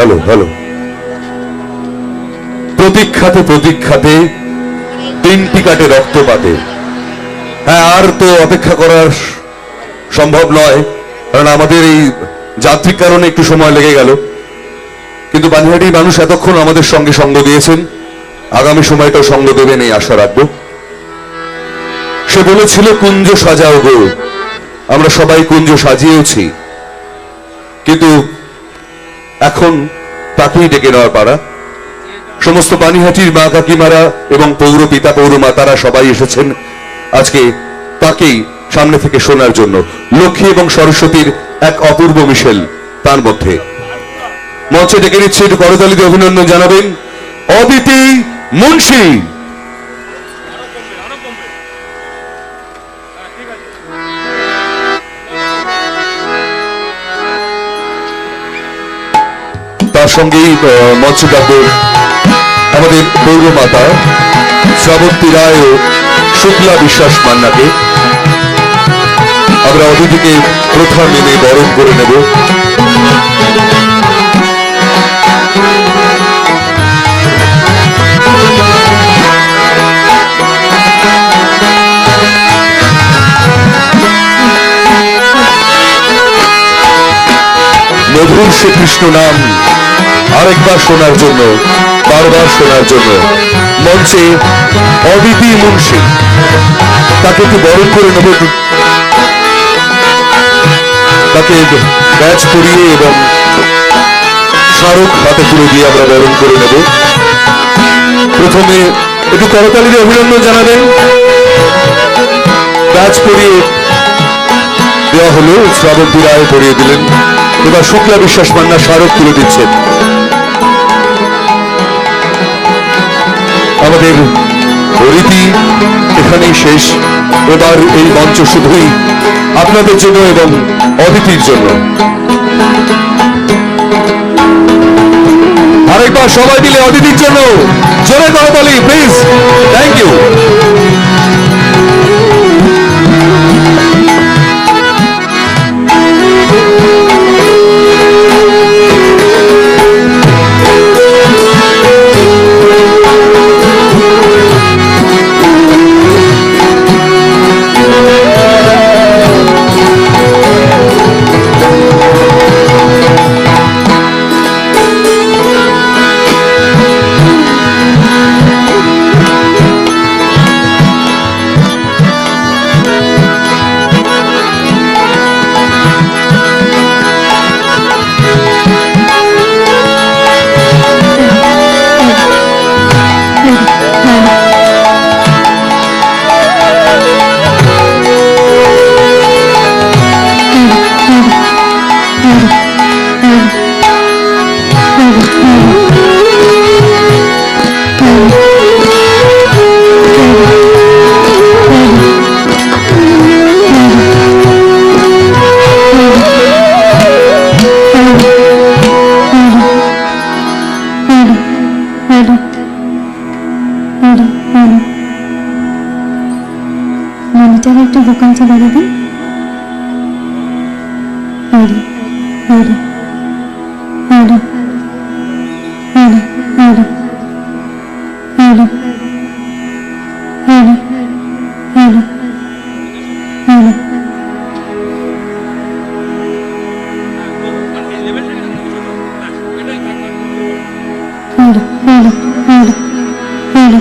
Hello hello প্রতীক্ষাতে প্রতীক্ষাতে দিনটি কাটে রক্তপাতে। হ্যাঁ, আর তো অপেক্ষা করার সম্ভব নয়, কারণ আমাদের এই যাত্রিক কারণে একটু সময় লেগে গেল, কিন্তু বানিহাটির মানুষ এতক্ষণ আমাদের সঙ্গে সঙ্গ দিয়েছেন, আগামী সময়টাও সঙ্গ দেবেন এই আশা রাখবো। সে বলেছিল কুঞ্জ সাজাও গো, আমরা সবাই কুঞ্জ সাজিয়েওছি, কিন্তু এখন তাকেই ডেকে নেওয়ার পাড়া। সমস্ত পানিহাটির মা কাকিমারা এবং পৌর পিতা পৌর মাতারা সবাই এসেছেন আজকে তাকেই সামনে থেকে শোনার জন্য। লক্ষ্মী এবং সরস্বতীর এক অপূর্ব মিশেল তার মধ্যে। মঞ্চে ডেকে নিচ্ছে, একটু করতালি দিয়ে অভিনন্দন জানাবেন অদিতি মুন্সি। তার সঙ্গেই মঞ্চে ডাকবো আমাদের পৌর মাতা শ্রাবন্তী রায় ও শুক্লা বিশ্বাস মান্নাকে। আমরা অতিথিকে প্রথা মেনে বরণ করে নেব। মধুর শ্রীকৃষ্ণ নাম আরেকবার শোনার জন্য, বারবার শোনার জন্য মঞ্চে অদিতি মুন্সি, তাকে একটু বরণ করে নেব। তাকে ব্যাচ পরিয়ে এবং স্মারক হাতে তুলে দিয়ে আমরা বরণ করে নেব। প্রথমে একটু করতালি দিয়ে অভিনন্দন জানাবেন। ব্যাচ পরিয়ে দেওয়া হলো, শ্রাবন্তী রায় পরিয়ে দিলেন, এবার শুক্লা বিশ্বাস মান্না স্মারক তুলে দিচ্ছেন। আমাদের রীতি এখানেই শেষ, এবার এই মঞ্চ শুধুই আপনাদের জন্য এবং অতিথির জন্য। আরেকবার সবাই মিলে অতিথির জন্য জোরে করতালি প্লিজ। Thank you. মনিটারে একটু ভোকালটা বাড়িয়ে দিন। হরি হরি হরি হরি হরি হরি হরি হরি হরি। হরি হরি হরি হরি।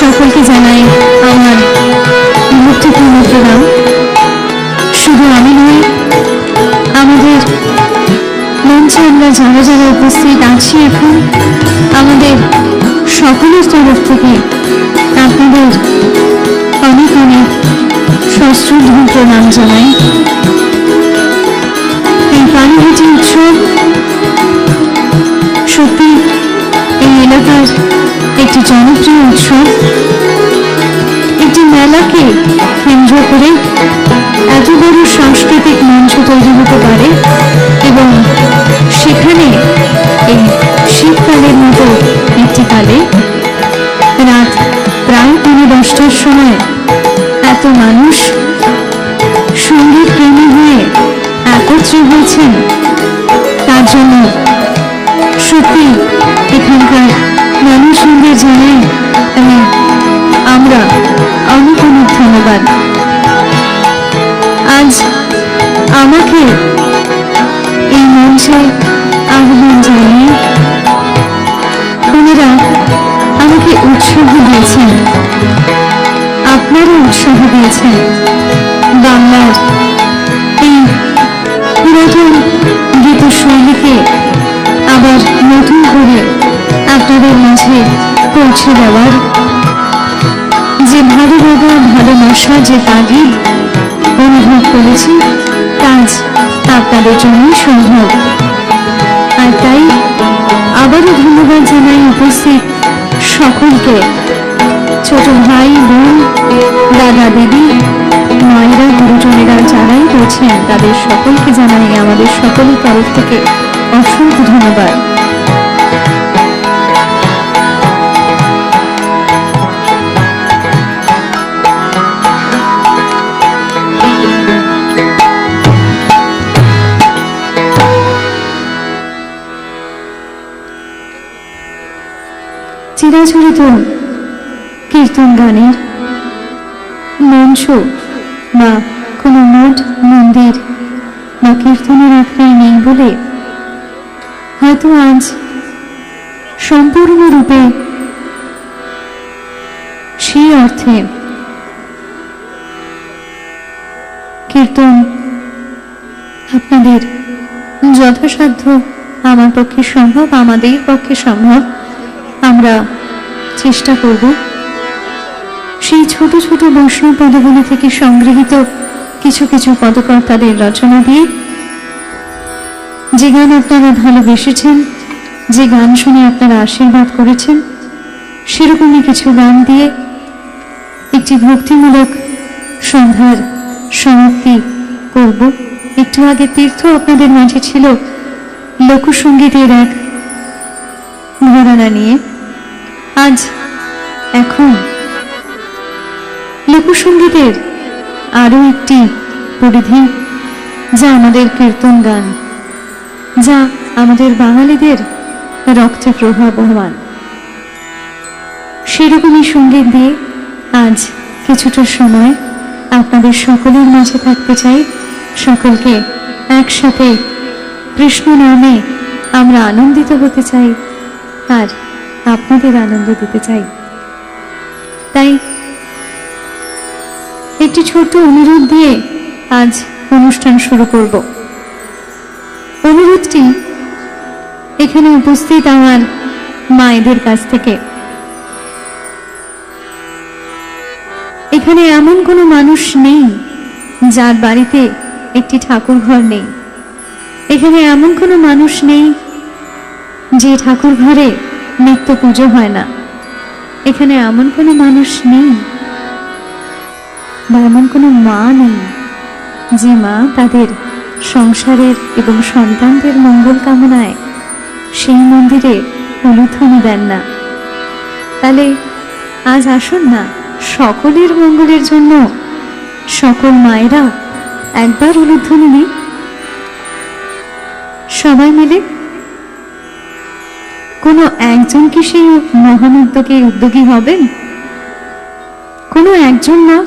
সকলকে জানাই আমার ভক্তিপূর্ণ প্রণাম। শুধু আমি নই, আমাদের মঞ্চে আমরা যারা যারা উপস্থিত আছি এখন, আমাদের সকলের তরফ থেকে আপনাদের অনেক অনেক সশ্রদ্ধ প্রণাম জানাই। এই পানিহাটি উৎসব সত্যি এই এলাকার একটি জনপ্রিয় উৎসব। একটি মেলাকে কেন্দ্র করে এত বড় সাংস্কৃতিক মঞ্চ তৈরি হতে পারে এবং সেখানে এই শীতকালের মতো একটি কালে রাত প্রায় 10টার সময় এত মানুষ সঙ্গীত প্রেমী হয়ে একত্রে হয়েছেন, তার জন্য সত্যি এখানকার মানুষজনদের জানাই আমরা অনেক অনেক ধন্যবাদ। আজ আমাকে এই মঞ্চে আহ্বান জানিয়ে ওনারা আমাকে উৎসাহ দিয়েছেন, আপনারও উৎসাহ দিয়েছেন বাংলার এই পুরাতন গীতশৈলীকে আবার নতুন করে আপনাদের মাঝে পৌঁছে দেওয়ার যে ভালো লাগা, ভালোবাসা, যে তাগিদ অনুভব করেছি, কাজ আপনাদের জন্যই সম্ভব। আর তাই আবারও ধন্যবাদ জানাই উপস্থিত সকলকে, ছোট ভাই বোন, দাদা দিদি, মায়েরা, গুরুজনেরা যারাই রয়েছেন তাদের সকলকে জানাই আমাদের সকলের তরফ থেকে অসংখ্য ধন্যবাদ। চিরাচরিত কীর্তন গানের মঞ্চ বা কোনো মঠ মন্দির বা কীর্তনের আখড়ায় নেই বলে হয়তো আজ সম্পূর্ণরূপে সেই অর্থে কীর্তন আপনাদের যথাসাধ্য আমার পক্ষে সম্ভব, আমাদের পক্ষে সম্ভব, আমরা চেষ্টা করব সেই ছোট ছোট বৈষ্ণব পদগুলি থেকে সংগৃহীত কিছু কিছু পদকর্তাদের রচনা দিয়ে, যে গান আপনারা ভালোবেসেছেন, যে গান শুনে আপনারা আশীর্বাদ করেছেন, সেরকমই কিছু গান দিয়ে একটি ভক্তিমূলক সন্ধ্যার সমাপ্তি করব। একটু আগে তীর্থ আপনাদের মাঝে ছিল লোকসঙ্গীতের এক ঘরানা নিয়ে। আজ এখন লোকসঙ্গীতের আরো একটি পরিধি, যা আমাদের কীর্তন গান, যা আমাদের বাঙালিদের রক্তে প্রবাহমান। সেরকমই সঙ্গীত দিয়ে আজ কিছুটা সময় আপনাদের সকলের মাঝে থাকতে চাই। সকলকে একসাথে কৃষ্ণ নামে আমরা আনন্দিত হতে চাই আর আপনাদের আনন্দ দিতে চাই। তাই একটি ছোট্ট অনুরোধ দিয়ে আজ অনুষ্ঠান শুরু করব। অনুরোধটি এখানে উপস্থিত আমার মায়েদের কাছ থেকে। এখানে এমন কোনো মানুষ নেই যার বাড়িতে একটি ঠাকুর ঘর নেই। এখানে এমন কোনো মানুষ নেই যে ঠাকুর ঘরে নিত্য পুজো হয় না। এখানে এমন কোনো মানুষ নেই বা এমন কোনো মা নেই যে মা তাদের সংসারের এবং সন্তানদের মঙ্গল কামনায় সেই মন্দিরে উলুধ্বনি দেন না। তাহলে আজ আসুন না, সকলের মঙ্গলের জন্য সকল মায়েরা একবার উলুধ্বনি দিই সবাই মিলে। কোনো একজন কি সেই মহান উদ্যোগী হবেন? কোনো একজন না,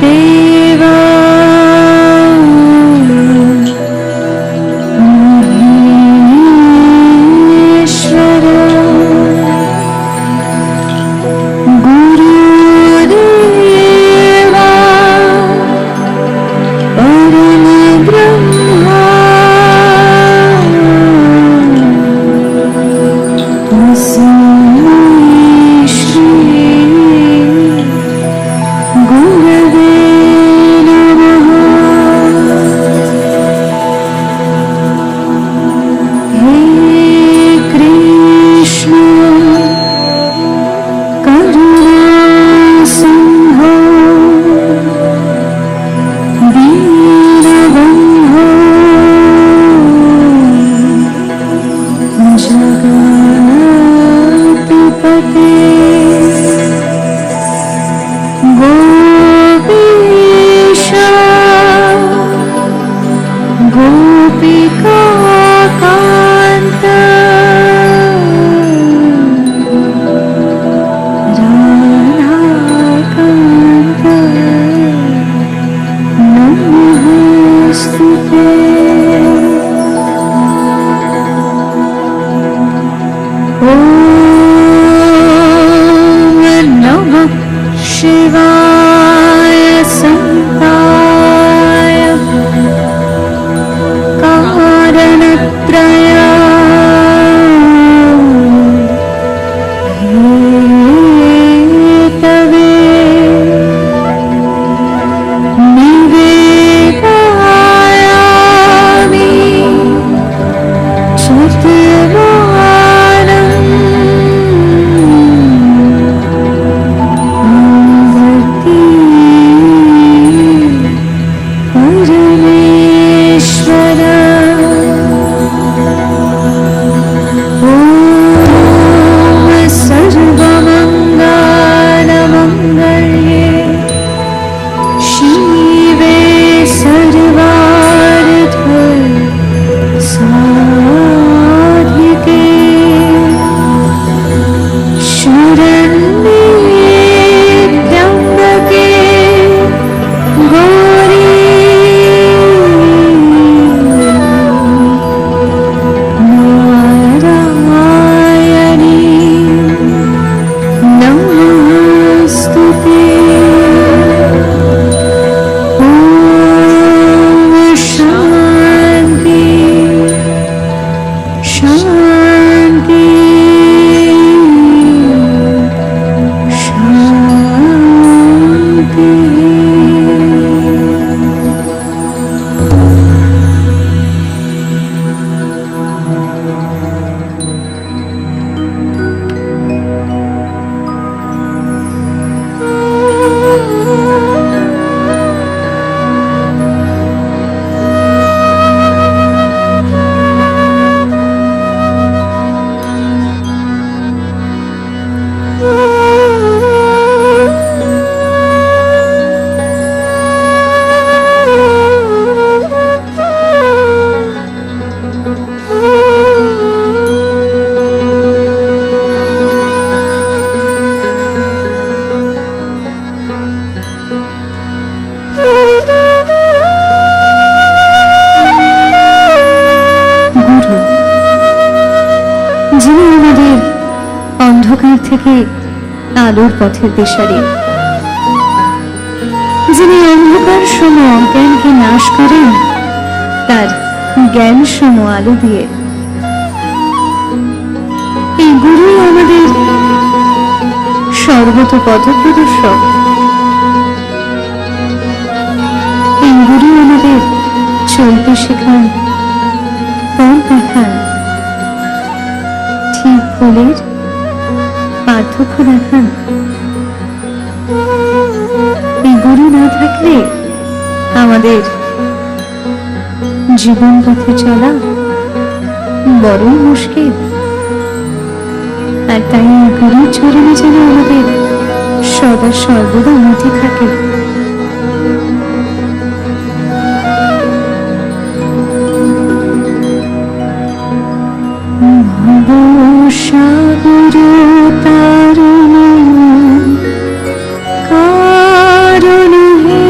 देवा महेश्वर गुरुदेवा परम ब्रह्मा तस्मै श्री गुरवे नमः। हे कृष्ण करुणा सिंधो दीनबन्धो जगत्पते गोपीश गोपिकान्त राधाकान्त नमोस्तुते। ॐ नमः शिवाय संताय कारणत्रय हेतवे निवेदयामि चतुर्वारम् मूर्ति परमेश्वर। ॐ सर्वमङ्गलमङ्गल्ये शिवे सर्वार्थ साधिके शरण्ये त्र्यम्बके गौरी नारायणी नमोस्तुते। ॐ शान्ति शान्ति शान्ति। গুরু, যিনি আমাদের অন্ধকার থেকে আলোর পথের দিশারি, যিনি অন্ধকার সম অজ্ঞানকে নাশ করেন তার জ্ঞান সম আলো দিয়ে। এই গুরুই আমাদের সর্বত পথপ্রদর্শক। এই গুরু আমাদের চলতে শেখান, পথ দেখান, ঠিক ভুলের পার্থক্য দেখান। এই গুরু না থাকলে আমাদের জীবন পথে চলা বড়ই মুশকিল। আর তাই এই গুরুর চরণে যেন আমাদের সদা সর্বদা মতি থাকে। সাগর তারণ কারণ হে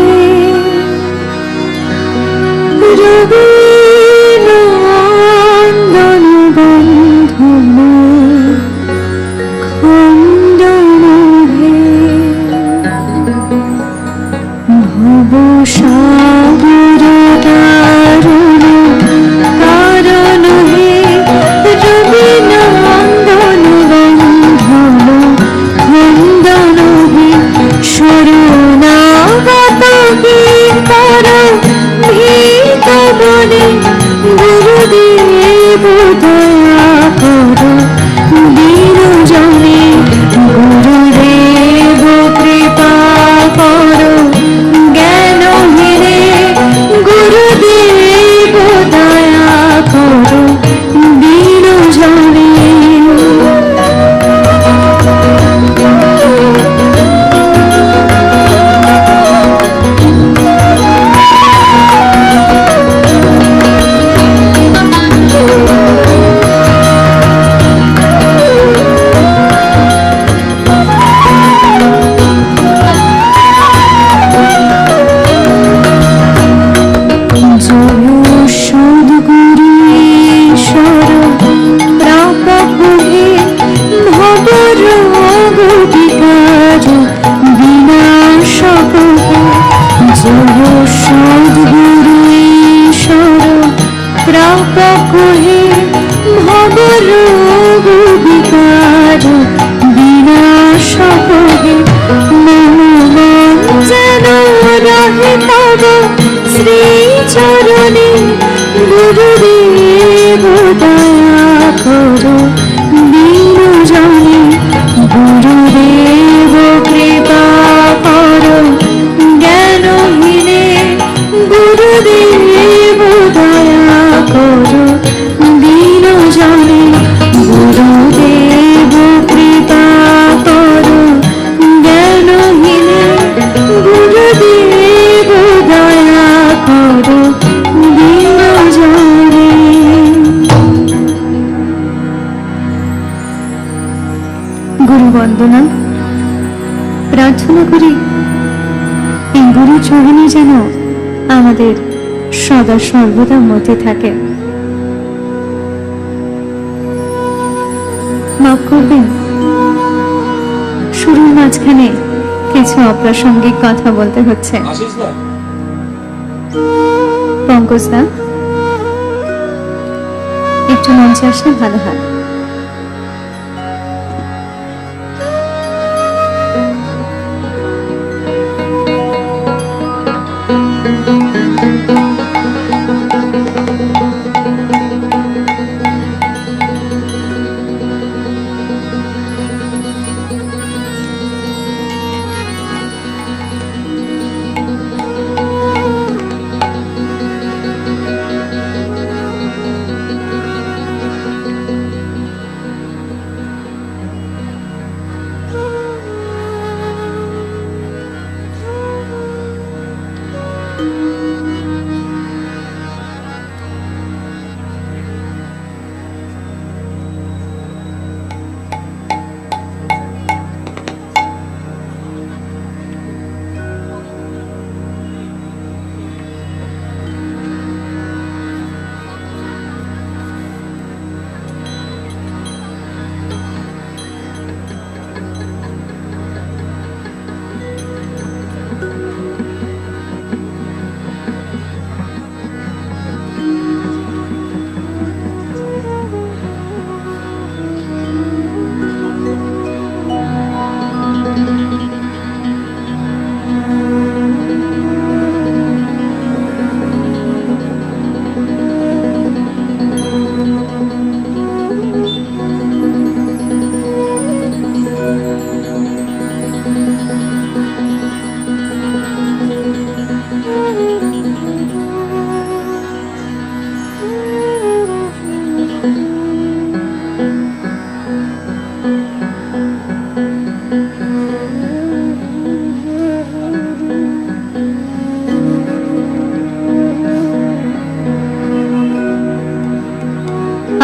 চরণে যেন আমাদের সদা সর্বদা মধ্যে থাকে। মাফ করবেন, শুরুর মাঝখানে কিছু অপ্রাসঙ্গিক কথা বলতে হচ্ছে। পঙ্কজ দা, একটু মঞ্চে আসলে ভালো হয়।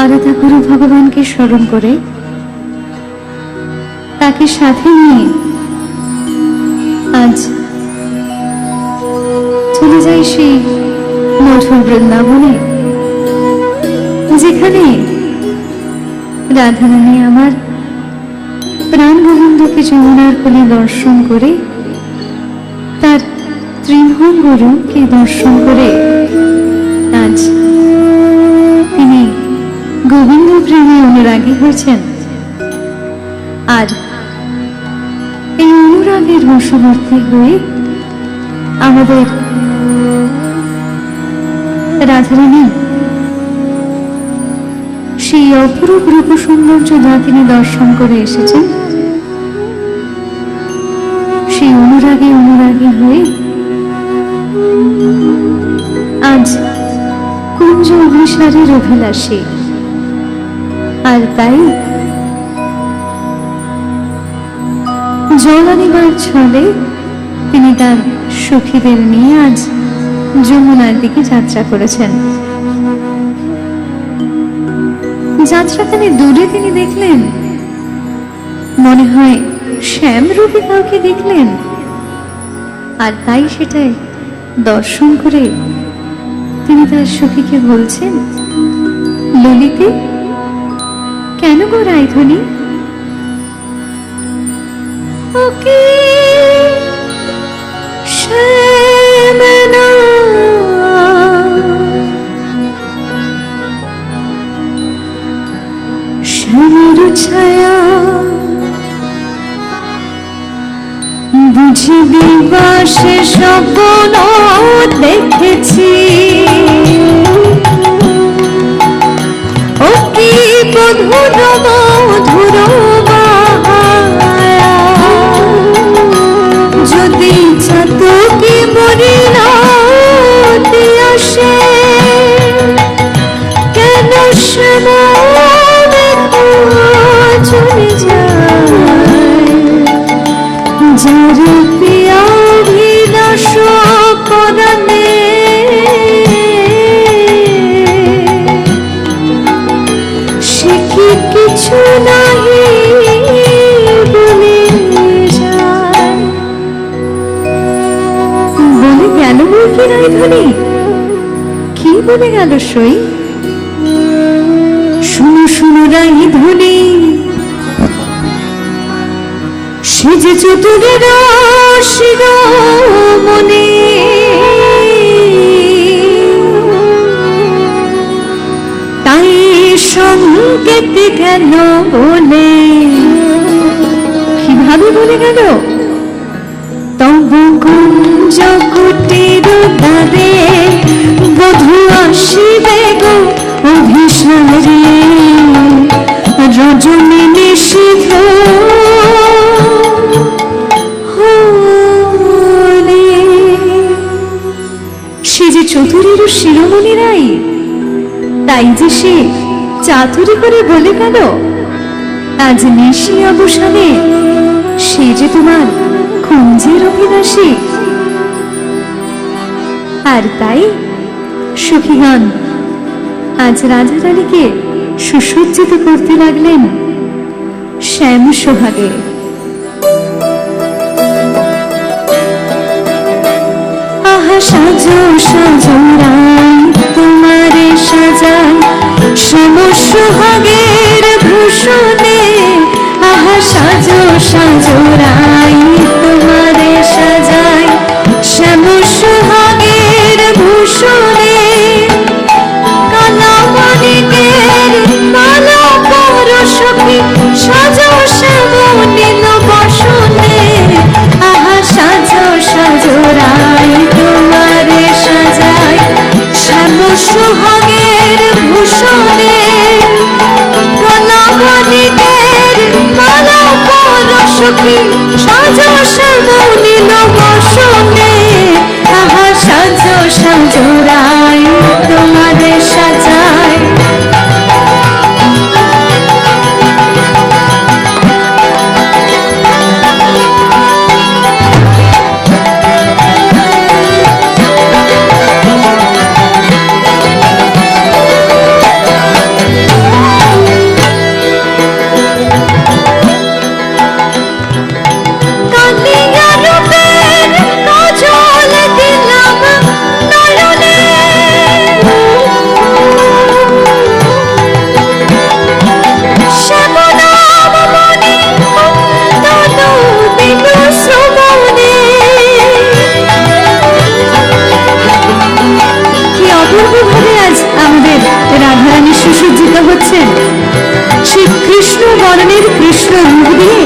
আলাদা গুরু ভগবানকে স্মরণ করে তাকে সাথে নিয়ে আজ চলে যাই সেই মধুর বৃন্দাবনে, যেখানে রাধারানী আমার প্রাণ গোবিন্দকে যমুনার কোলে দর্শন করে, তার ত্রিভুবন গুরুকে দর্শন করে আজ তিনি গোবিন্দ প্রেমে অনুরাগী হয়েছেন। আর এই অনুরাগের বশবর্তী হয়ে আমাদের রাধারানী সেই অপরূপ রূপ সৌন্দর্য যা তিনি দর্শন করে এসেছেন, সেই অনুরাগে অনুরাগী হয়ে আজ কুঞ্জ অভিসারের অভিলাষী। আর তাই জল আনিবার ছলে তিনি তার সখীদের নিয়ে আজ যমুনার দিকে যাত্রা করেছেন। যাত্রাখানে দূরে তিনি দেখলেন, মনে হয় শ্যামরূপী কাউকে দেখলেন, আর তাই সেটাই দর্শন করে তিনি তার সখীকে বলছেন, ললিতে, কেন গো রায়ধনী? ওকে শ্যামনা শ্যামের ছায়া বুঝিবি বা সে স্বপ্ন দেখেছি, ও কি মধুর মধুর মায়া, যদি চাতকি মরিনাতে আসে, কেন শ্যামা চলে যায়, যার পিয়া অভিলাষ পরাণে, সে কি কিছু নাহি বলে যায়। রায় ধ্বনি কি বলে গেল সই? শুনো শুনো রাই ধ্বনি, সে যে চতুরের শিরোমণি, তাই সংকেত গেল বলে। কিভাবে বলে গেল? তবু কুঞ্জ কুটির দ্বারে বধূ আসিবে গো অভিসারে, রজনী নিশীথ হলে। সে যে চতুরের শিরোমণি রাই, তাই যে সে চাতুরি করে বলে গেল আজ নিশি অবসানে সে যে তোমার কুঞ্জের অভিলাষী। আর তাই সখীগণ আজ রাজা রানীকে সুসজ্জিত করতে লাগলেন শ্যাম সোহাগে। আহা সাজো সাজো রাই তোমারে সাজাই শ্যাম সোহাগের ভূষণে। আহা সাজো সাজো রাই তোমারে সাজাই শ্যাম সোহাগের ভূষণে। কালামানিকের মালা পর সখী সাজো শ্যাম নীল বসনে। আহা সাজো সাজো রাই তোমারে সাজাই শ্যাম সোহাগের ভূষণে। কালামানিকের মালা পর সখী সাজো শ্যাম নীল বসনে। আহা সাজো সাজো রাই তোমারে সাজাই। রাধারানী সুসজ্জিত হচ্ছেন শ্রীকৃষ্ণ বরণের কৃষ্ণ রূপ দিয়ে।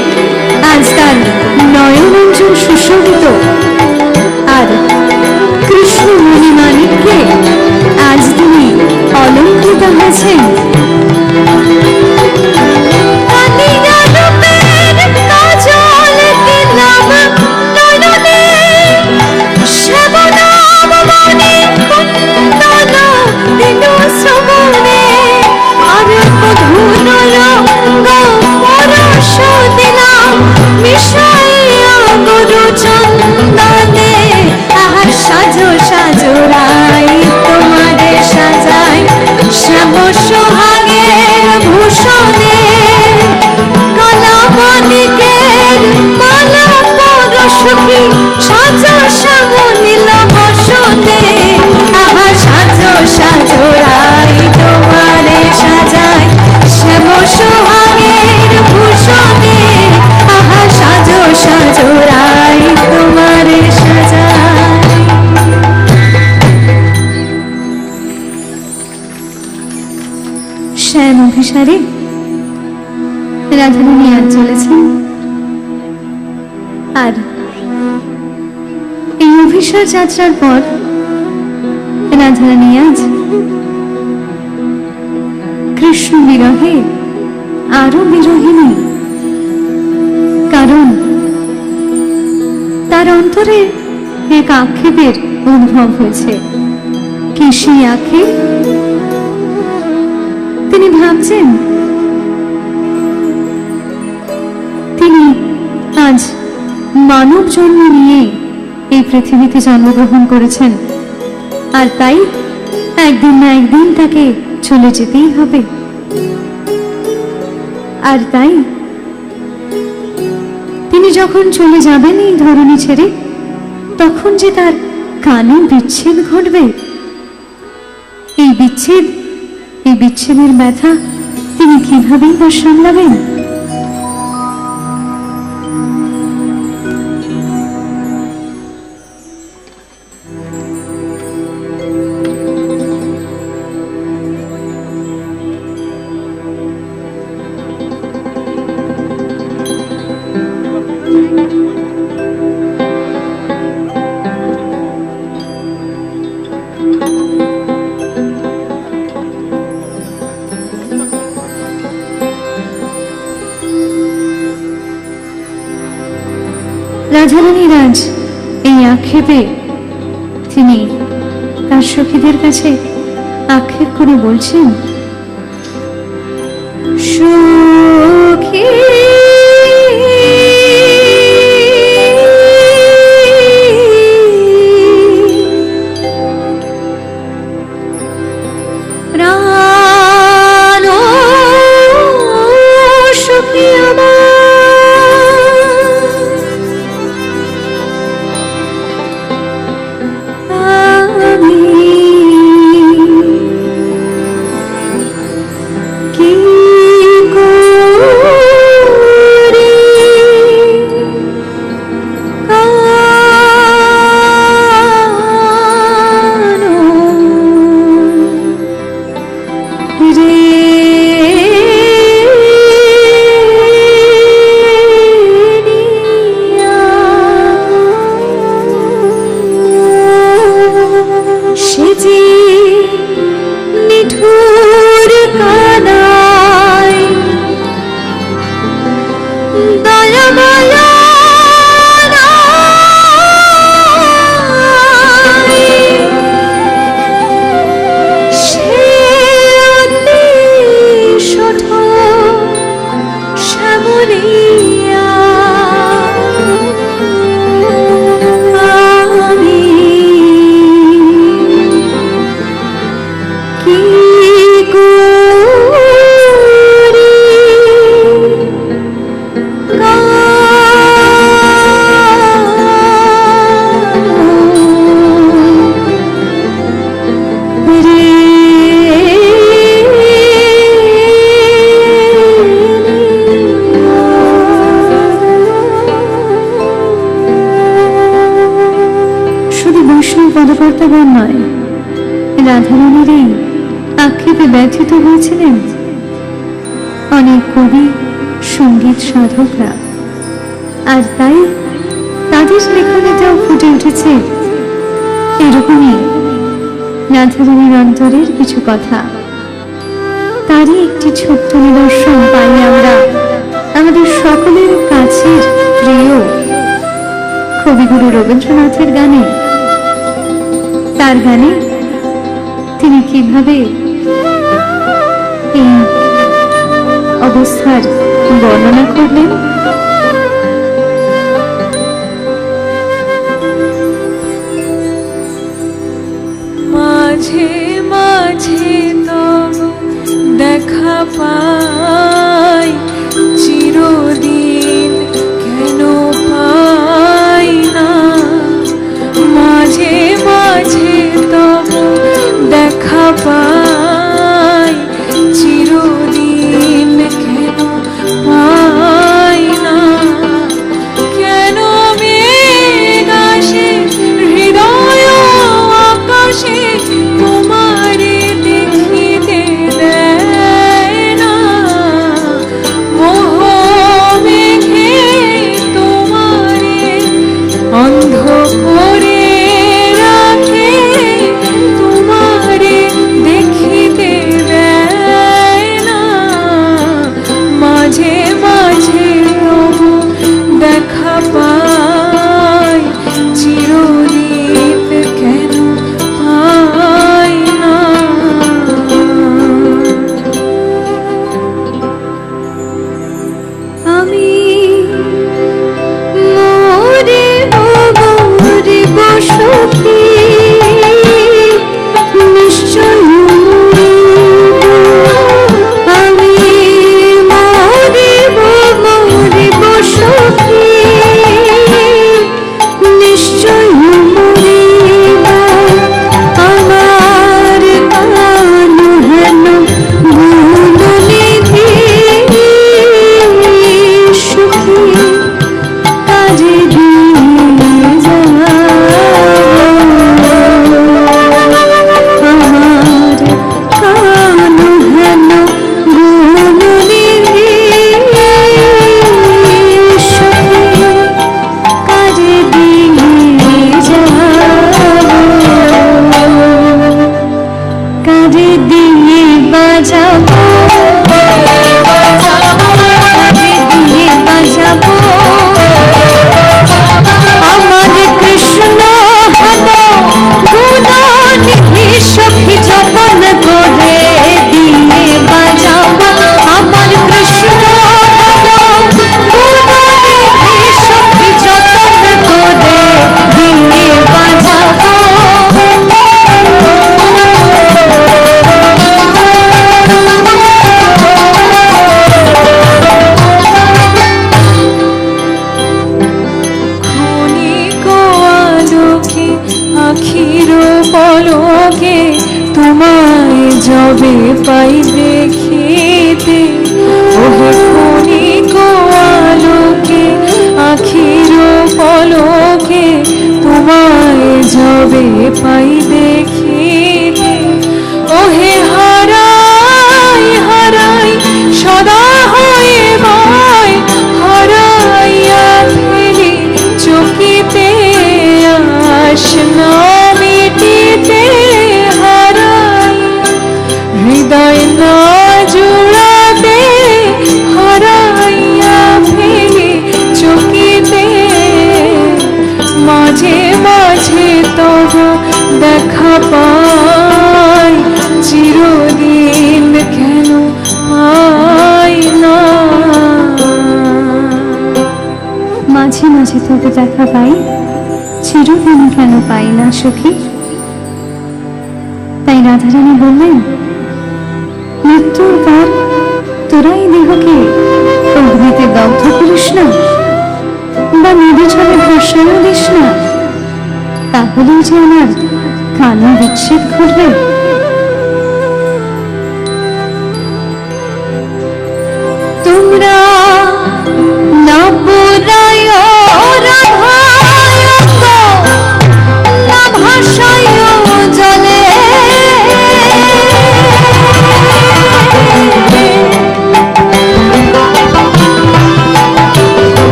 আজ তার নয়নঞ্জন সুশোভিত, আর কৃষ্ণ মণিমাণিক্যে আজ তিনি অলঙ্কৃত হয়েছেন। সাজো সাজো রাই তোমারে সাজাই শ্যাম সোহাগের ভূষণে। কালামানিকের মালা পর সখী সাজো শ্যাম নীল বসনে। আহা সাজো সাজো রাই তোমারে সাজাই শ্যাম সোহাগের ভূষণে। আহা সাজো সাজো রাই তোমারে সাজাই। শ্যাম অভিসারে রাধারানী আজ চলেছেন, আর এই অভিসার যাত্রার পর রাধারানী আজ কৃষ্ণ বিরহে আরো বিরহিনী। কারণ তার অন্তরে এক আক্ষেপের উদ্ভব হয়েছে। কি সেই আক্ষেপ? তিনি ভাবছেন তিনি আজ মানব জন্ম নিয়ে এই পৃথিবীতে জন্মগ্রহণ করেছেন, আর তাই একদিন না একদিন তাকে চলে যেতেই হবে। আর তাই তিনি যখন চলে যাবেন এই ধরনী ছেড়ে, তখন যে তার কানে বিচ্ছেদ ঘটবে। এই বিচ্ছেদের ব্যথা তিনি কিভাবেই বা সামলাবেন? রাধারানীর আজ এই আক্ষেপে তিনি তার সখীদের কাছে আক্ষেপ করে বলছেন, সখী প্রাণ সখী আমার, পদকর্তাগণ নয়, রাধারানীর এই আক্ষেপে ব্যথিত হয়েছিলেন অনেক কবি, সঙ্গীত সাধকরা। আর তাই তাদের লেখনীতেও ফুটে উঠেছে এরকমই রাধারানীর অন্তরের কিছু কথা। তারই একটি ছোট্ট নিদর্শন পাই আমরা আমাদের সকলের কাছের প্রিয় কবিগুরু রবীন্দ্রনাথের গানে। তার গানে তিনি কিভাবে এই অবস্থার বর্ণনা করলেন। মাঝে মাঝে তব দেখা পাই, চিরদিন কেন পাই না। মাঝে মাঝে তব দেখা পাই, চিরদিন কেন পাই না। কেন মেঘ আসে হৃদয় আকাশে, তোমারে দেখিতে দেয় না। মোহ আখির পলকে তোমায় যবে পাই দেখিতে ওহে ক্ষণিক আলোকে আখির পলকে তোমায় যবে পাই দেখিতে ওহে হারাই হারাই সদা হয়ে ভয় হারাইয়া ফেলি চকিতে আস না মিটিতে হারাই হৃদয় না জুড়াতে হারাইয়া ফেলি চকিতে মাঝে মাঝে তবু দেখা পাই চিরদিন কেন পাই না মাঝে মাঝে তবু দেখা পাই চিরদিন কেন পাই না সখী। তাই রাধারানী বললেন, মৃত্যুর পর তোরাই দেহকে অগ্নিতে দগ্ধ করিস না বা নদী জলে ভাসানো দিস না, তাহলেই যে আমার কালো বিচ্ছেদ ঘটবে। তোমরা না পুরায় ভাষায় জলে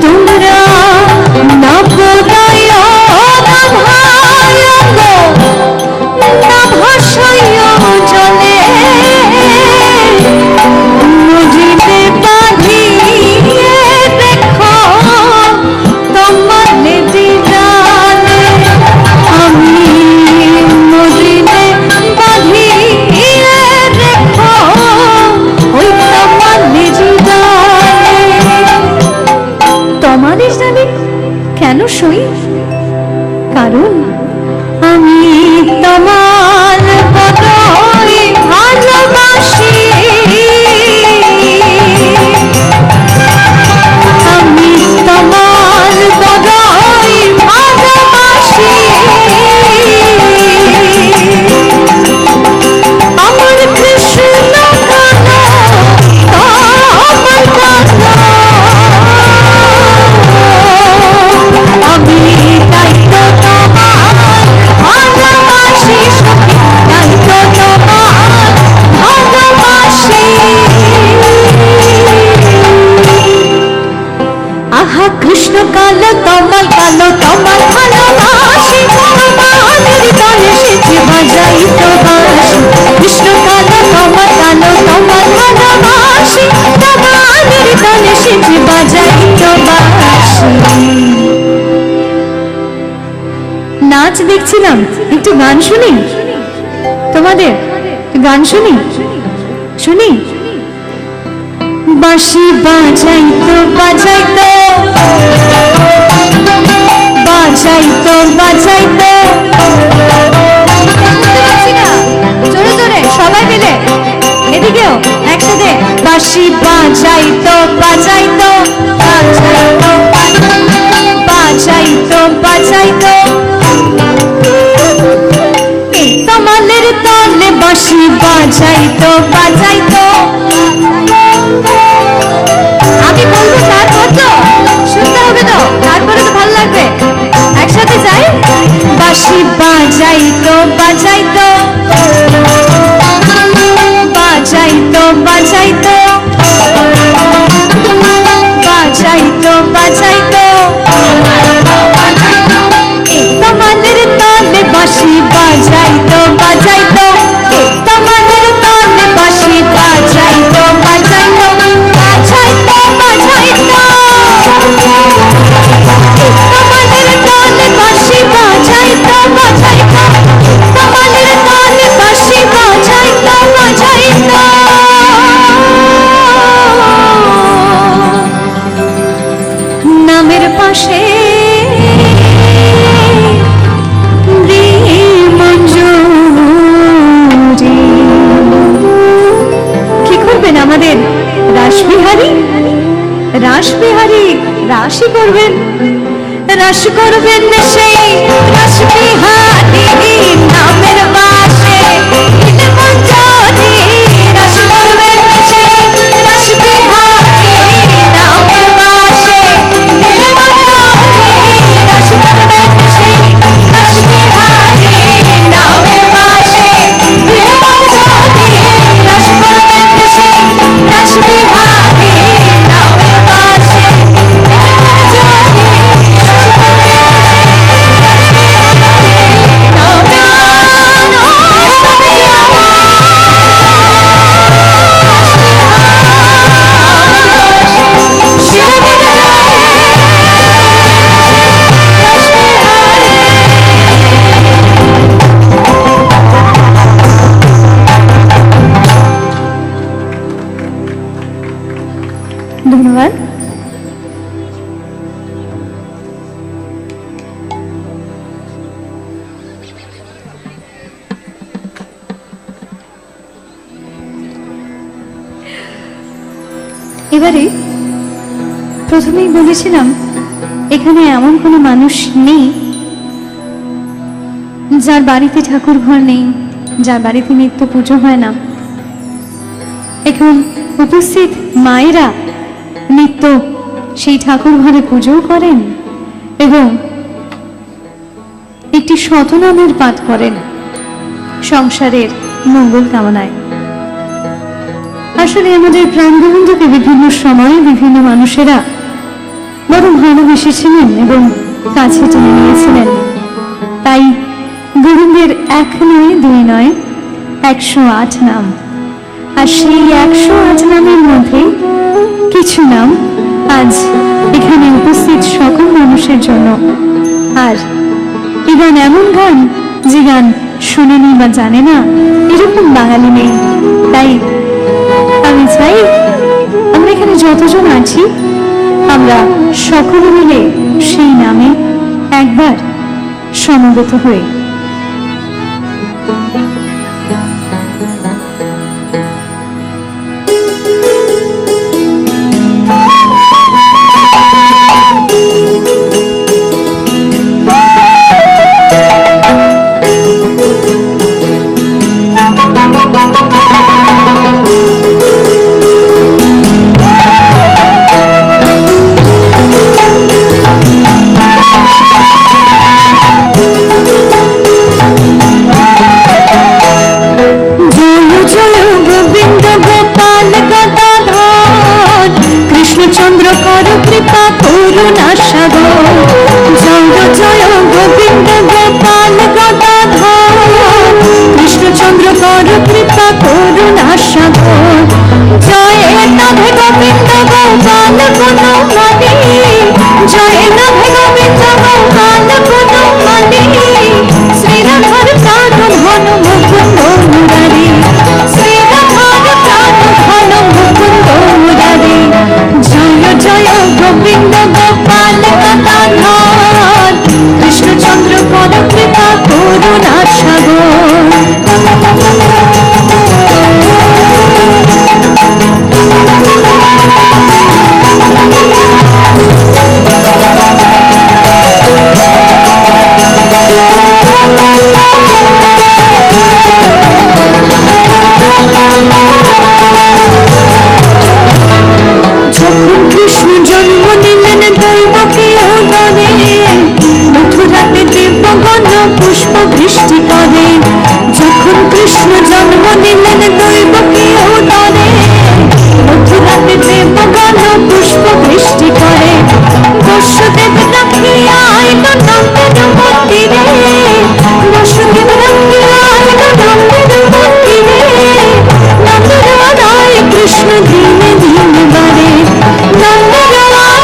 তোমরা না পুরায় ভাষায় জলে নদীতে বাঁধিয়ে দেখো তোমার দিদানে আমি নদীতে বাঁধিয়ে দেখো ওই তোমার দিদানে। তোমার দিদানে কেন সই? কারণ আমি তোমার বড়ই ভালোবাসি, আমি তোমার বড়ই ভালোবাসি। আমার কৃষ্ণ কানা তোমার কানা, আমি তাই তো তোমার ভালোবাসি সখী, তাই তো তোমার ভালোবাসি। আহা কৃষ্ণ কালো তোমার ভালোবাসি, তোমার হৃদয়ে সেজে বাজাই তো বাঁশি। কৃষ্ণ কালো তোমার ভালোবাসি, তোমার হৃদয়ে সেজে বাজাই তো বাঁশি। নাচ দেখছিলাম, একটু গান শুনি তোমাদের, গান শুনি শুনি। বাঁশি বাজাইতো বাজাইতো বাজাইতো বাজাইতো, জোরে জোরে সবাই মিলে, এদিকেও একসাথে। বাঁশি বাজাইতো বাজাইতো বাজাইতো বাজাইতো বাজাইতো, তমালের তালে বাঁশি বাজাইতো বাজাইতো। আমি বলবো তারপর তো শুনতে হবে, তো তারপরে তো ভালো লাগবে। একসাথে যাই। বাঁশি বাজাইতো বাজাইতো বাজাইতো বাজাইতো বাজাইতো বাজাইতো, তমালের তালে বাঁশি বাজাইতো বাজাইতো, তমালের তালে বাঁশি বাজাইতো বাজাইতো বাজাইতো বাজাইতো, তমালের তালে বাঁশি বাজাইতো বাজাইতো, তমালের তালে বাঁশি বাজাইতো বাজাইতো। নামের পাশে কি করবেন আমাদের রাসবিহারী? রাসবিহারী রাশি করবেন। রাস করবেন সেই রাস বিহারী নামের বাসে নীলমঞ্জরি রাস করবেন সেই রাস বিহারী নামের বাসে নীলমঞ্জরি রাস করবেন সেই রাস বিহারী নামের বাসে নীলমঞ্জরি রাস করবেন সেই রাস বিহারী নামের বাসে ধন্যবাদ। এবারে প্রথমেই বলেছিলাম এখানে এমন কোনো মানুষ নেই যার বাড়িতে ঠাকুর ঘর নেই, যার বাড়িতে নিত্য পুজো হয় না। এখন উপস্থিত মায়েরা নিত্য সেই ঠাকুর ঘরে পুজো করেন এবং একটি শতনামের পাঠ করেন সংসারের মঙ্গল কামনায়। আসলে আমাদের প্রাণবন্ধুকে বিভিন্ন সময়ে বিভিন্ন মানুষেরা বড় ভালোবেসেছিলেন এবং কাছে টেনে নিয়েছিলেন। তাই গোবিন্দের 1 নয় 2 নয় 108 নাম, আর সেই 108 নামের মধ্যে কিছু নাম আজ এখানে উপস্থিত সকল মানুষের জন্য। আর এই গান এমন গান যে গান শোনেনি বা জানে না এরকম বাঙালি নেই। তাই আমি চাই আমরা এখানে যতজন আছি আমরা সকলে মিলে সেই নামে একবার সমবেত হই। কৃষ্ণচন্দ্র কর কৃপা করুণা সাগর, জয় জয় গোবিন্দ গোপাল গদাধর। কৃষ্ণচন্দ্র কর কৃপা করুণা সাগর, জয় রাধে গোবিন্দ গোপাল গুণমালী, জয় রাধে গোবিন্দ গোপাল গুণমালী। শ্রীরাধার প্রাণ ঘন মুকুন্দ মুরারি, শ্রীরাধার প্রাণ ঘন মুকুন্দ মুরারি। জয় জয় গোবিন্দ গোপাল গদাধর, কৃষ্ণচন্দ্র কর কৃপা করুণা সাগর। যখন কৃষ্ণ জন্ম নিলেন দৈবকী উদরে, মথুরাতে দেবগণ পুষ্প বৃষ্টি করে। যখন কৃষ্ণ জন্ম নিলেন দৈবকী উদরে, মথুরাতে দেবগণ পুষ্প বৃষ্টি করে। বসুদেব রাখিয়া আইল নন্দের মন্দিরে, বসুদেব রাখিয়া আইল নন্দের মন্দিরে। নন্দের রায় কৃষ্ণ দিনে দিনে বারে, নন্দের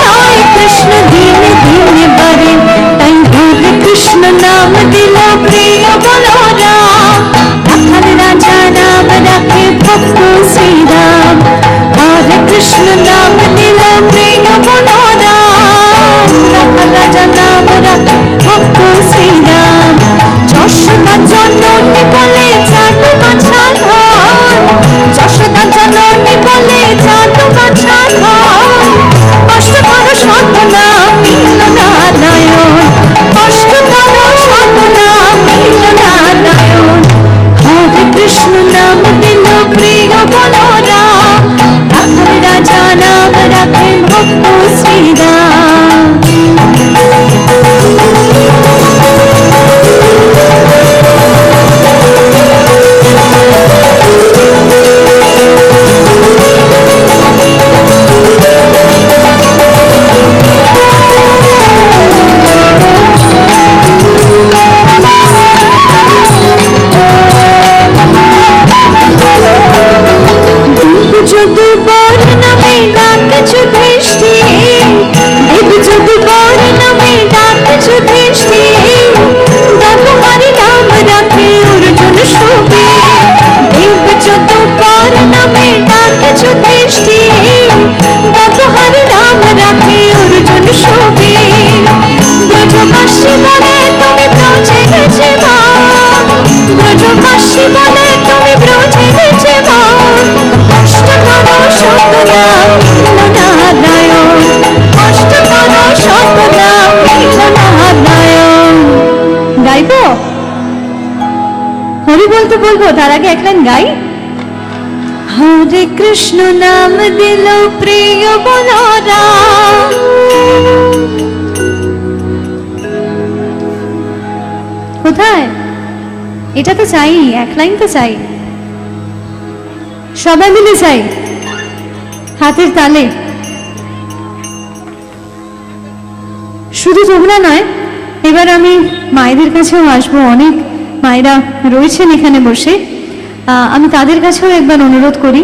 রায় কৃষ্ণ দিনে দিনে বারে। তাই হরে কৃষ্ণ নাম দিল প্রিয় বলরাম, রাখাল রাজা নাম রাখে ভক্ত শ্রীরাম। হরে কৃষ্ণ নাম দিল প্রিয় বলরাম, রাখাল রাজা নাম রাখে ভক্ত শ্রীরাম। যশোদা জননী বলে জানু বাছা ধন, যশোদা জননী বলে ব্রজবাসী বলে তুমি ব্রজে গেছে মা, ব্রজবাসী বলে তুমি ব্রজে গেছে মা, কষ্ট করো সতনাম নীলনারায়ণ, কষ্ট করো সতনাম নীলনারায়ণ। গাইবো? হরি বলতে বলবো, তার আগে এক লাইন গাই। হরে কৃষ্ণ নাম দিল প্রিয় বলরাম, কোথায়? এটা তো চাই, এক লাইন তো চাই, সবাই মিলে চাই, হাতের তালে। শুধু তোমরা নয়, এবার আমি মায়েদের কাছেও আসবো। অনেক মায়েরা রয়েছেন এখানে বসে, আমি তাদের কাছেও একবার অনুরোধ করি,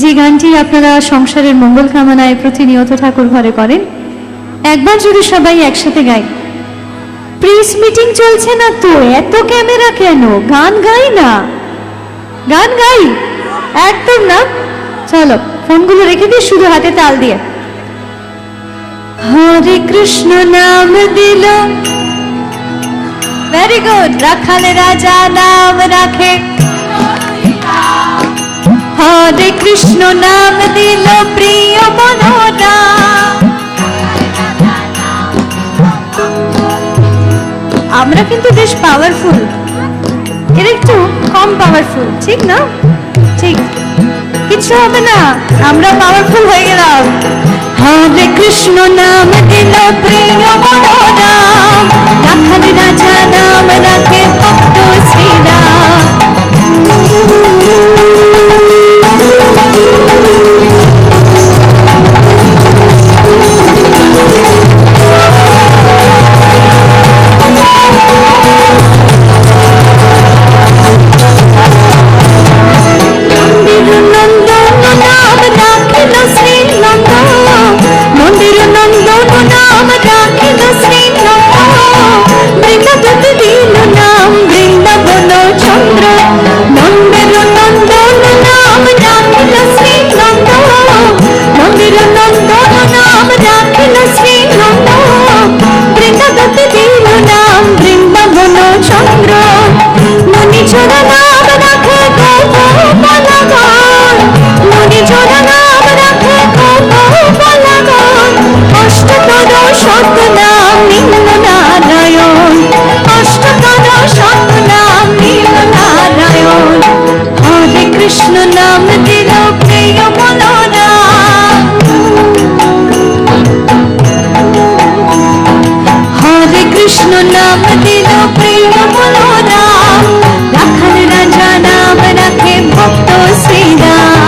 যে গানটি আপনারা সংসারের মঙ্গল কামনায় প্রতিনিয়ত ঠাকুর ঘরে করেন, একবার যদি সবাই একসাথে গাই। প্রেস মিটিং চলছে না তো, এত ক্যামেরা কেন? গান গাই না, গান গাই একদম না। চলো ফোনগুলো রেখে দিয়ে শুধু হাতে তাল দিয়ে হরে কৃষ্ণ নাম দিল, ভেরি গুড। রাখাল রাজা নাম রাখে, হরে কৃষ্ণ নাম দিল প্রিয় বলরাম। আমরা কিন্তু বেশ পাওয়ারফুল, এর একটু কম পাওয়ারফুল, ঠিক না? ঠিক, কিছু হবে না, আমরা পাওয়ারফুল হয়ে গেলাম। হরে কৃষ্ণ নাম দিল প্রিয় বলরাম, রাখাল রাজা নাম রাখে ভক্ত শ্রীরাম। কৃষ্ণ নাম দিল প্রিয় বলরাম, হরে কৃষ্ণ নাম দিল প্রিয় বলরাম, রাখাল রাজা নাম রাখে ভক্ত শ্রীরাম।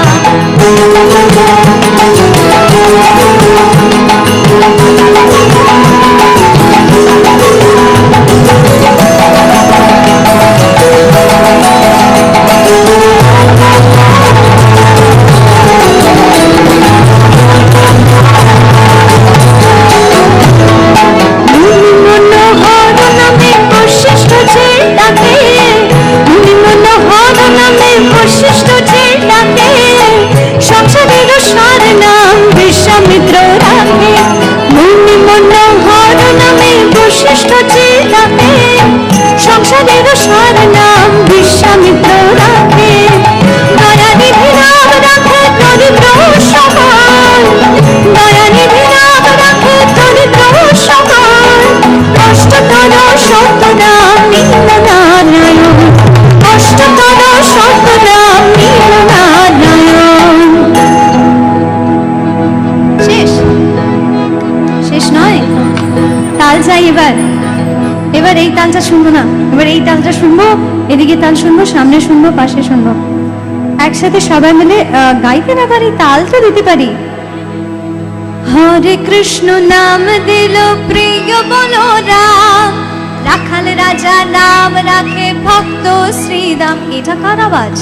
এবার এই তালটা শুনবো না, এবার এই তালটা শুনবো, এদিকে তাল শুনবো, সামনে শুনবো, পাশে শুনবো, একসাথে সবাই মিলে গাইতে না পারি, তালটা দিতে পারি। হরে কৃষ্ণ নাম দিল প্রিয় বলরাম, রাখাল রাজা নাম রাখে ভক্ত শ্রীরাম। এটা কার আওয়াজ?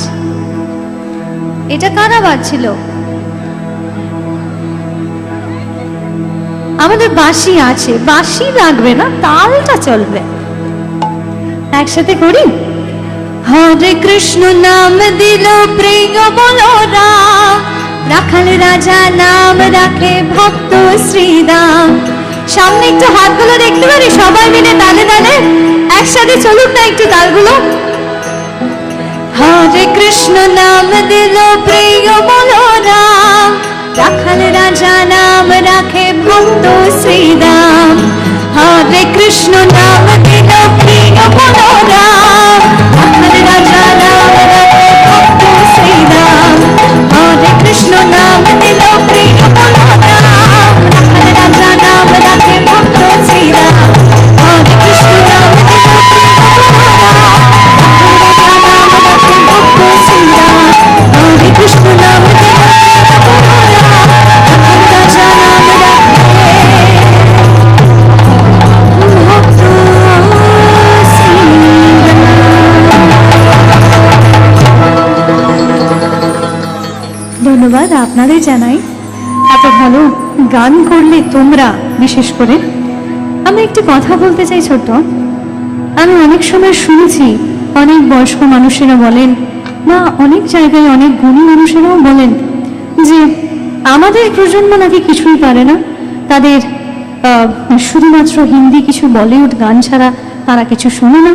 এটা কার আওয়াজ ছিল? আমাদের বাঁশি আছে, বাঁশি লাগবে না, তালটা চলবে, একসাথে করি। হরে কৃষ্ণ নাম দিল প্রিয় বলরাম, রাখাল রাজা নাম রাখে ভক্ত শ্রীরাম, সামনে একটু হাতগুলো দেখতে পারি সবাই মিলে তালে তালে একসাথে চলুক না একটু তালগুলো। হরে কৃষ্ণ নাম দিল প্রিয় বলো রাম, রাখাল রাজা নাম রাখে ভক্ত শ্রীরাম। হরে কৃষ্ণ নাম দিল প্রিয় বলো রাম, রাখাল রাজা নাম রাখে ভক্ত শ্রীরাম। হরে কৃষ্ণ নাম দিল প্রিয় বলো রাম, রাখাল রাজা নাম রাখে ভক্ত শ্রীরাম। হরে কৃষ্ণ নাম দিল প্রিয় বলো রাম, হরে কৃষ্ণ নাম দিল রাজা নাম ভক্ত ধন্যবাদ আপনাদের জানাই, এত ভালো গান করলে তোমরা। বিশেষ করে আমি একটি কথা বলতে চাই ছোট্ট। আমি অনেক সময় শুনেছি অনেক বয়স্ক মানুষেরা বলেন, বা অনেক জায়গায় অনেক গুণী মানুষেরাও বলেন যে আমাদের প্রজন্ম নাকি কিছুই পারে না, তাদের শুধুমাত্র হিন্দি কিছু বলিউড গান ছাড়া তারা কিছু শোনে না,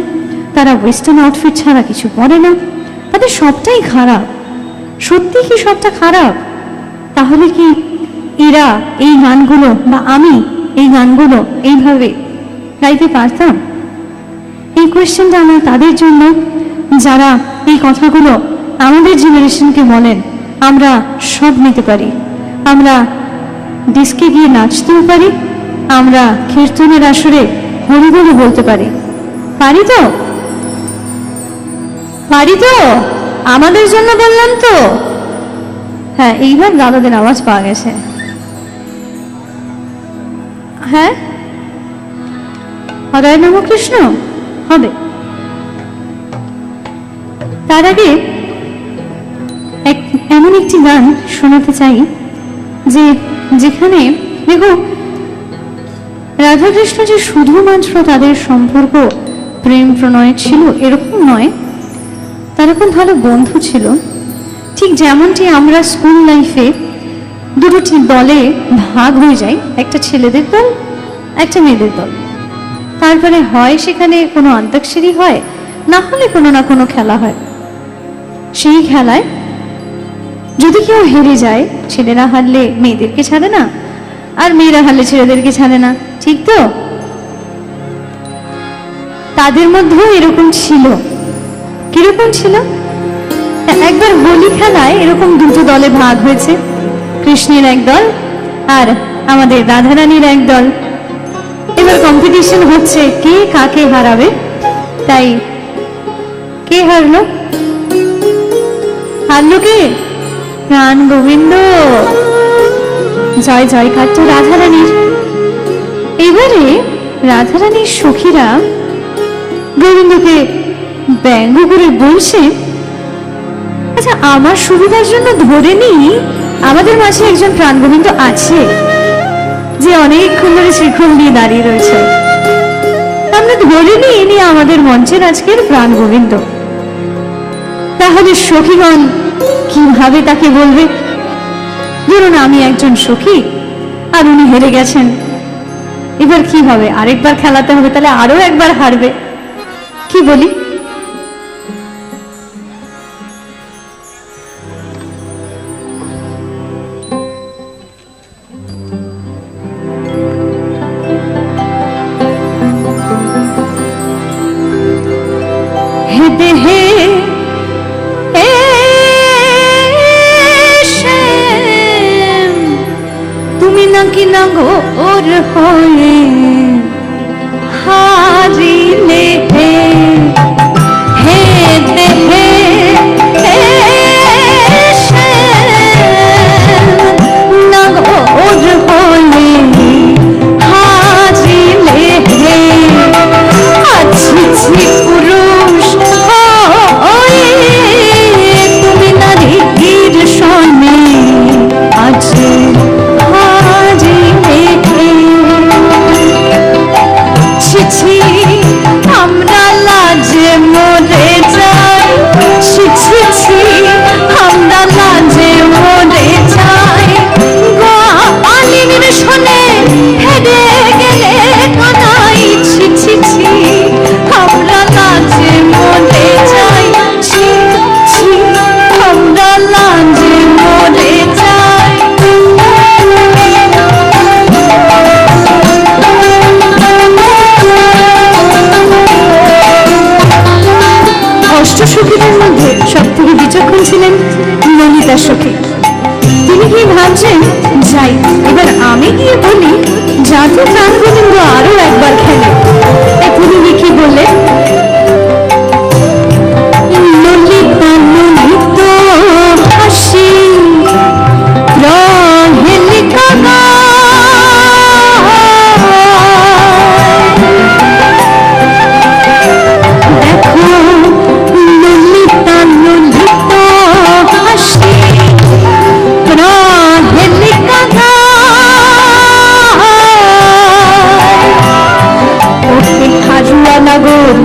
তারা ওয়েস্টার্ন আউটফিট ছাড়া কিছু পরে না, তাদের সবটাই খারাপ। সত্যি কি সবটা খারাপ? তাহলে কি এরা এই গানগুলো বা আমি এই গানগুলো এইভাবে গাইতে পারতাম? এই কোয়েশ্চেনটা আমার তাদের জন্য যারা এই কথাগুলো আমাদের জেনারেশনকে বলেন আমরা সব নিতে পারি, আমরা ডিস্কে গিয়ে নাচতেও পারি, আমরা কীর্তনের আসরে হরিবল বলতে পারি, পারি তো? পারি তো? আমাদের জন্য বললাম তো। হ্যাঁ, এইবার দাদাদের আওয়াজ পাওয়া গেছে। হ্যাঁ, হরে নম কৃষ্ণ হবে। তার আগে এমন একটি গান শোনাতে চাই যে যেখানে দেখো রাধাকৃষ্ণ যে শুধুমাত্র তাদের সম্পর্ক প্রেম প্রণয় ছিল এরকম নয়, তারা খুব ভালো বন্ধু ছিল। ঠিক যেমনটি আমরা স্কুল লাইফে দুটি দলে ভাগ হয়ে যাই, একটা ছেলেদের দল একটা মেয়েদের দল, তারপরে হয় সেখানে কোনো অন্তাক্ষরী হয়, না হলে কোনো না কোনো খেলা হয়। সেই খেলায় যদি কেউ হেরে যায়, ছেলেরা হারলে মেয়েদেরকে ছাড়ে না, আর মেয়েরা হারলে ছেলেদেরকে ছাড়ে না, ঠিক তো? তাদের মধ্যেও এরকম ছিল। কিরকম ছিল? একবার হোলি খেলায় এরকম দুটো দলে ভাগ হয়েছে, কৃষ্ণের এক দল আর আমাদের রাধারানীর এক দল। এবার কম্পিটিশন হচ্ছে কে কাকে হারাবে। তাই কে হারলো? হারলো কে? প্রাণ গোবিন্দ। জয় জয়কার তো রাধারানীর। এবারে রাধারানীর সখীরা গোবিন্দকে ব্যঙ্গ করে বলছে, আচ্ছা আমার সুবিধার জন্য ধরে নি আমাদের মাঝে একজন প্রাণ গোবিন্দ আছে যে অনেকক্ষণ ধরে শ্রীখোল নিয়ে দাঁড়িয়ে রয়েছে, আমরা ধরে নি ইনি আমাদের মঞ্চের আজকের প্রাণ গোবিন্দ। তাহলে সখীগণ কিভাবে তাকে বলবে? ধরুন আমি একজন সখী আর উনি হেরে গেছেন, এবার কি হবে? আরেকবার খেলাতে হবে, তাহলে আরো একবার হারবে। কি বলি? তুমি নাকি নাগর হয়ে হারিলে কৈলাসকে। তিনি কি ভাবছেন, যাই এবার আমি গিয়ে বলি যাতে প্রাণ গোবিন্দ আরো একবার খেলে। তাই তিনি কি বললেন, ললিতা ললিত হাসি প্রহেলিকা দেখো ললিতা ললিত হাসি প্রহেলিকা হাজুয়া নগর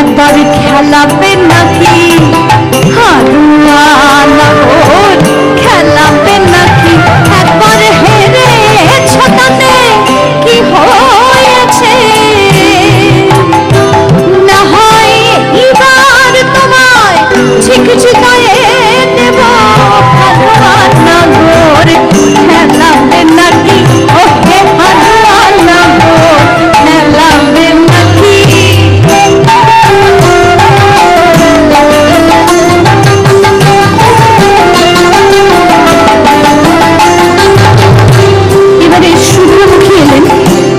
একবার খেলাবে নাকি, হাজুয়া নগর খেলাবে নাকি, একবার হেরে ছটাতে কি হয়েছে, না হয় এবার তোমায় ঝিকঝিকায়ে দেব, হাজুয়া নগর খেলাবে নাকি, ও হে হাজুয়া নগর খেলাবে নাকি। এবারে শুভ্রমুখী এলেন,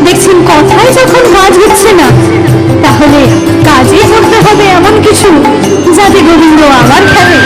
দেখছেন কথায় যখন কাজ হচ্ছে না, তাহলে কাজে করতে হবে এমন কিছু যাতে গোবিন্দ আবার খেলে।